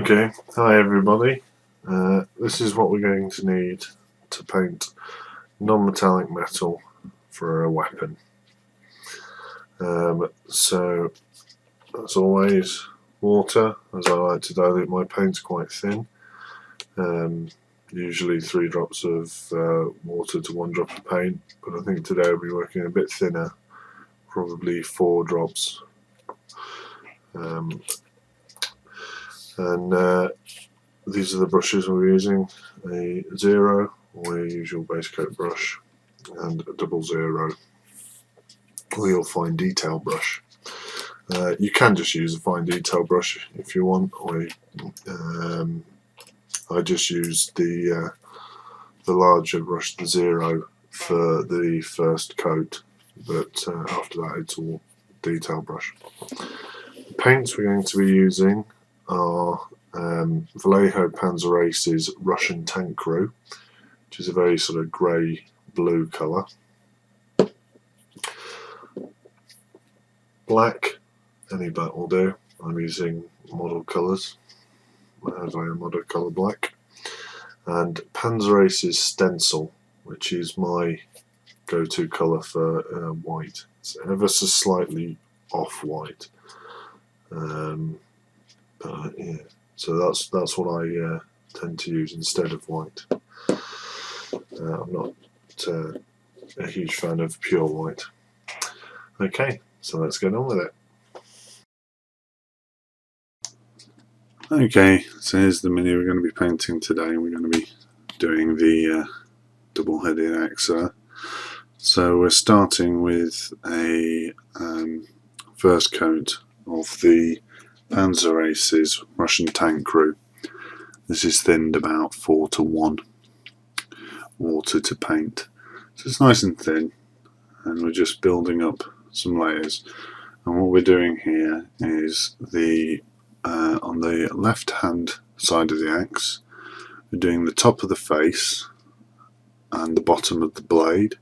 Okay, hi everybody. This is what we're going to need to paint non-metallic metal for a weapon. So, as always, water, as I like to dilute my paints quite thin. Usually 3 drops of water to 1 drop of paint, but I think today I'll be working a bit thinner, probably 4 drops. These are the brushes we're using: a 0, or a usual base coat brush, and a 00, or your fine detail brush. You can just use a fine detail brush if you want, or I just use the larger brush, the 0, for the first coat, but after that it's all detail brush. The paints we're going to be using are Vallejo Panzer Ace's Russian Tank Crew, which is a very sort of grey-blue colour. Black, any black will do. I'm using model colours, model colour black. And Panzer Ace's Stencil, which is my go-to colour for white. It's ever so slightly off-white. But yeah. So that's what I tend to use instead of white. I'm not a huge fan of pure white. Okay, so let's get on with it. Okay, so here's the mini we're going to be painting today. We're going to be doing the double-headed axe. So we're starting with a first coat of the Panzer Ace's Russian Tank Crew. This is thinned about 4:1 water to paint, so it's nice and thin, and we're just building up some layers. And what we're doing here is on the left hand side of the axe, we're doing the top of the face and the bottom of the blade,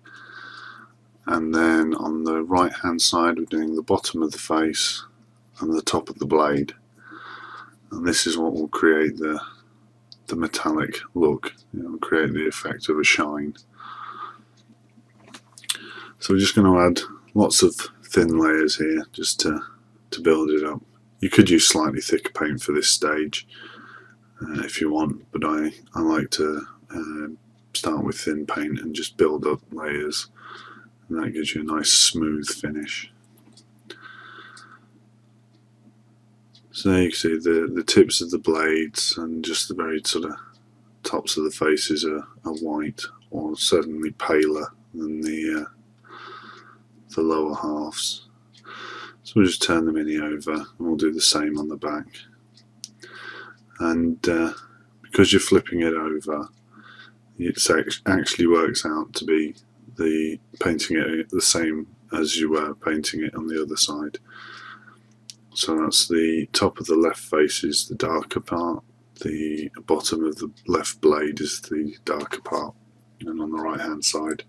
and then on the right hand side we're doing the bottom of the face and the top of the blade, and this is what will create the metallic look, create the effect of a shine. So we're just going to add lots of thin layers here just to build it up. You could use slightly thicker paint for this stage if you want, but I like to start with thin paint and just build up layers, and that gives you a nice smooth finish. So there you can see the tips of the blades and just the very sort of tops of the faces are white, or certainly paler than the lower halves. So we'll just turn the mini over and we'll do the same on the back. And because you're flipping it over, it actually works out to be painting it the same as you were painting it on the other side. So that's the top of the left face is the darker part, the bottom of the left blade is the darker part, and on the right hand side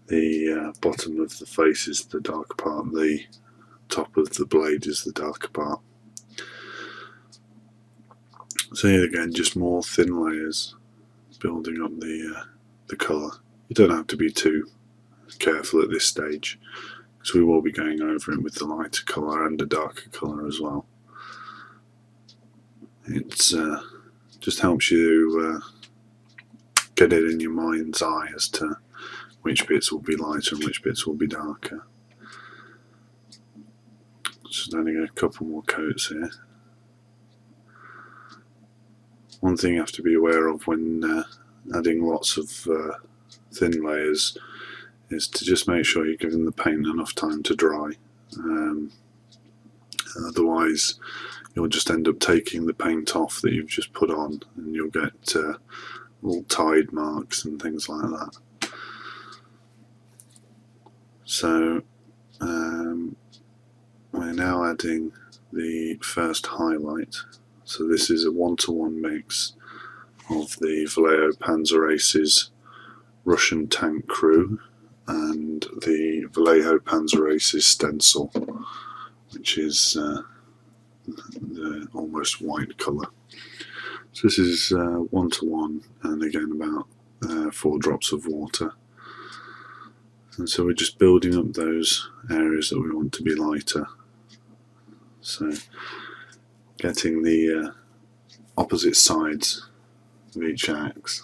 the bottom of the face is the darker part, and the top of the blade is the darker part. So here again, just more thin layers building up the colour. You don't have to be too careful at this stage, because we will be going over it with the lighter colour and a darker colour as well. It's just helps you get it in your mind's eye as to which bits will be lighter and which bits will be darker. Just adding a couple more coats here. One thing you have to be aware of when adding lots of thin layers is to just make sure you're giving the paint enough time to dry. Otherwise you'll just end up taking the paint off that you've just put on, and you'll get all tide marks and things like that. So we're now adding the first highlight. So this is a 1:1 mix of the Vallejo Panzer Ace's Russian Tank Crew and the Vallejo Panzer Ace's Stencil, which is the almost white colour. So this is 1:1, and again about 4 drops of water. And so we're just building up those areas that we want to be lighter. So getting the opposite sides of each axe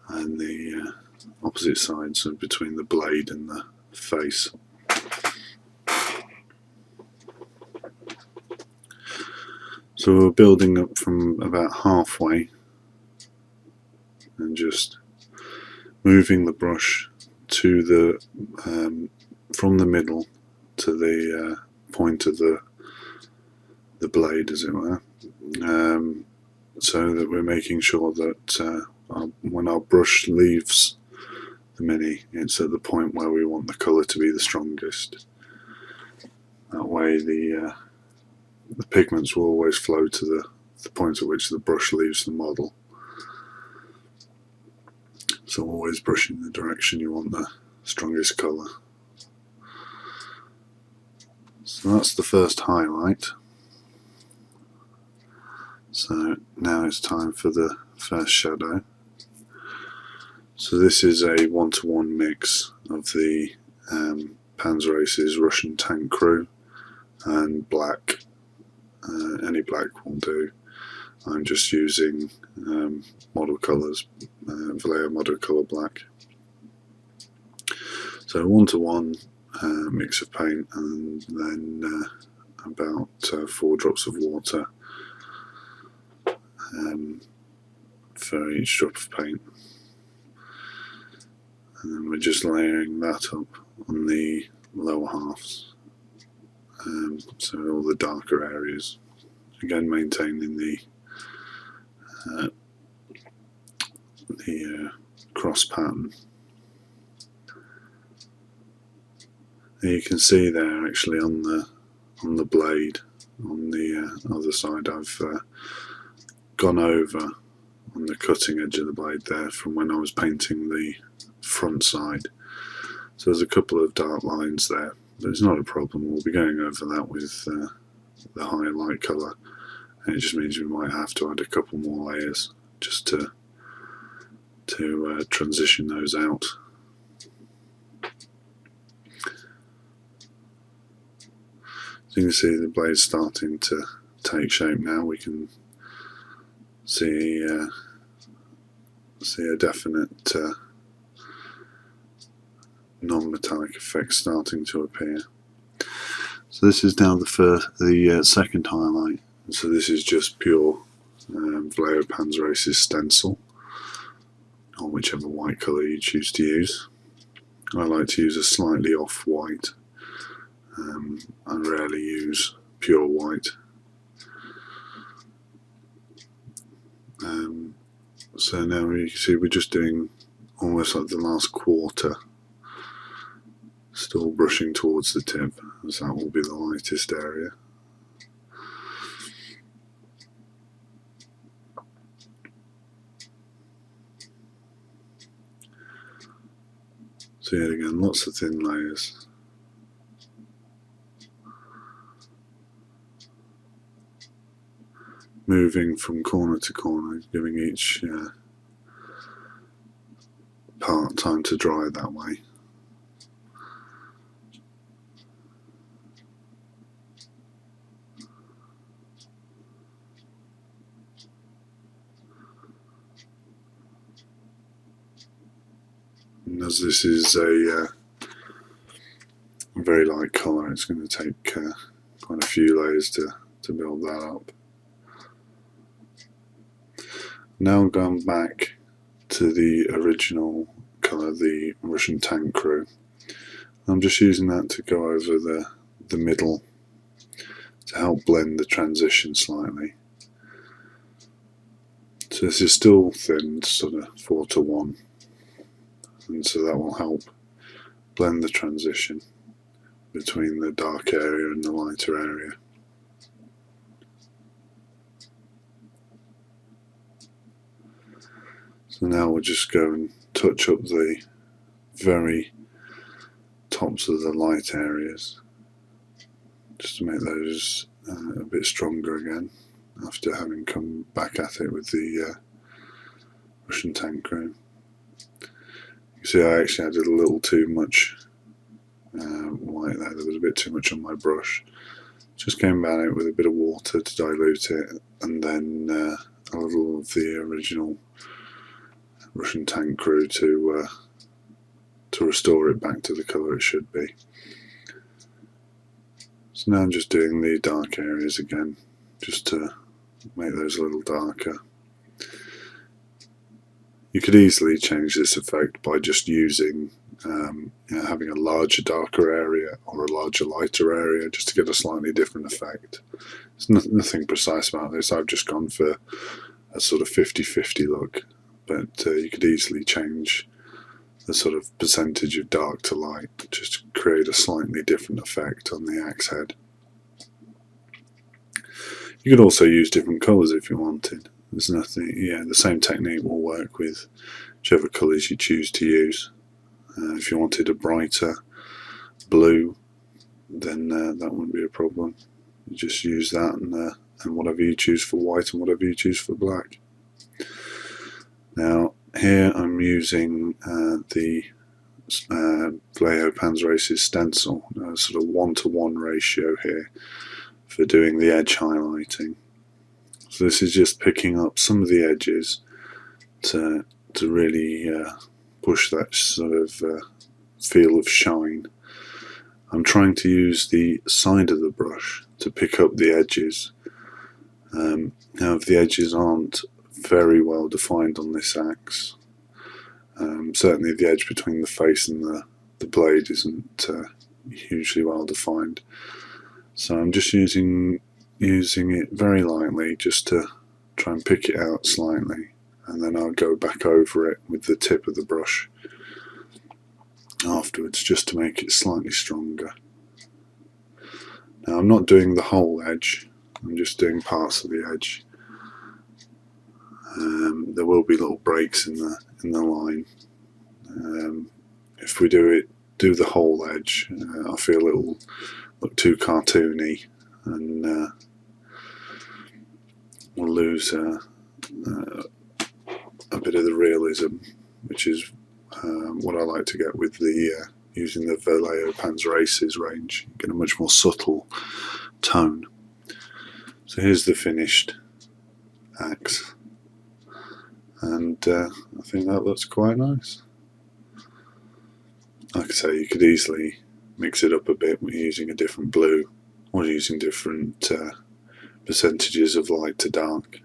and the opposite sides of between the blade and the face. So we're building up from about halfway and just moving the brush to the from the middle to the point of the blade, as it were, so that we're making sure that when our brush leaves the mini, it's at the point where we want the colour to be the strongest. That way the pigments will always flow to the point at which the brush leaves the model. So always brush in the direction you want the strongest colour. So that's the first highlight. So now it's time for the first shadow. So this is a 1:1 mix of the Panzerrace's Russian tank crew and black. Any black will do. I'm just using model colours, Vallejo model colour black. So 1:1 mix of paint, and then about 4 drops of water for each drop of paint. And then we're just layering that up on the lower halves. So all the darker areas, again maintaining the cross pattern. And you can see there actually on the blade on the other side, I've gone over on the cutting edge of the blade there from when I was painting the front side. So there's a couple of dark lines there, but it's not a problem. We'll be going over that with the highlight colour, and it just means we might have to add a couple more layers just to transition those out. So you can see the blade's starting to take shape now. We can see a definite non-metallic effect starting to appear. So this is now the second highlight. So this is just pure Vallejo Panzerrace's stencil, or whichever white colour you choose to use. I like to use a slightly off white. I rarely use pure white. So now you can see we're just doing almost like the last quarter, still brushing towards the tip, as that will be the lightest area. So yet again, lots of thin layers. Moving from corner to corner, giving each part time to dry that way. And as this is a very light colour, it's going to take quite a few layers to build that up. Now I'm going back to the original colour, the Russian tank crew. I'm just using that to go over the middle to help blend the transition slightly. So this is still thinned, sort of 4:1, and so that will help blend the transition between the dark area and the lighter area. So now we'll just go and touch up the very tops of the light areas, just to make those a bit stronger again after having come back at it with the Russian tank crew. You see I actually added a little too much white there. There was a bit too much on my brush. Just came about it with a bit of water to dilute it, and then a little of the original Russian tank crew to restore it back to the colour it should be. So now I'm just doing the dark areas again, just to make those a little darker. You could easily change this effect by just using, having a larger darker area or a larger lighter area, just to get a slightly different effect. There's nothing precise about this. I've just gone for a sort of 50-50 look, but you could easily change the sort of percentage of dark to light just to create a slightly different effect on the axe head. You could also use different colours if you wanted. There's nothing, the same technique will work with whichever colours you choose to use. If you wanted a brighter blue, then that wouldn't be a problem. You just use that and whatever you choose for white and whatever you choose for black. Now here I'm using the Vallejo Panzerrace's stencil, sort of 1-to-1 ratio here for doing the edge highlighting. So this is just picking up some of the edges to really push that sort of feel of shine. I'm trying to use the side of the brush to pick up the edges. Now if the edges aren't very well defined on this axe, certainly the edge between the face and the blade isn't hugely well defined, so I'm just using it very lightly just to try and pick it out slightly, and then I'll go back over it with the tip of the brush afterwards just to make it slightly stronger. Now I'm not doing the whole edge, I'm just doing parts of the edge. There will be little breaks in the line. If we do the whole edge, I feel it will look too cartoony, and we'll lose a bit of the realism, which is what I like to get with the using the Vallejo Panzerrace's range. Get a much more subtle tone. So here's the finished axe, and I think that looks quite nice. Like I say, you could easily mix it up a bit with using a different blue or using different percentages of light to dark.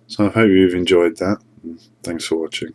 So I hope you've enjoyed that, and thanks for watching.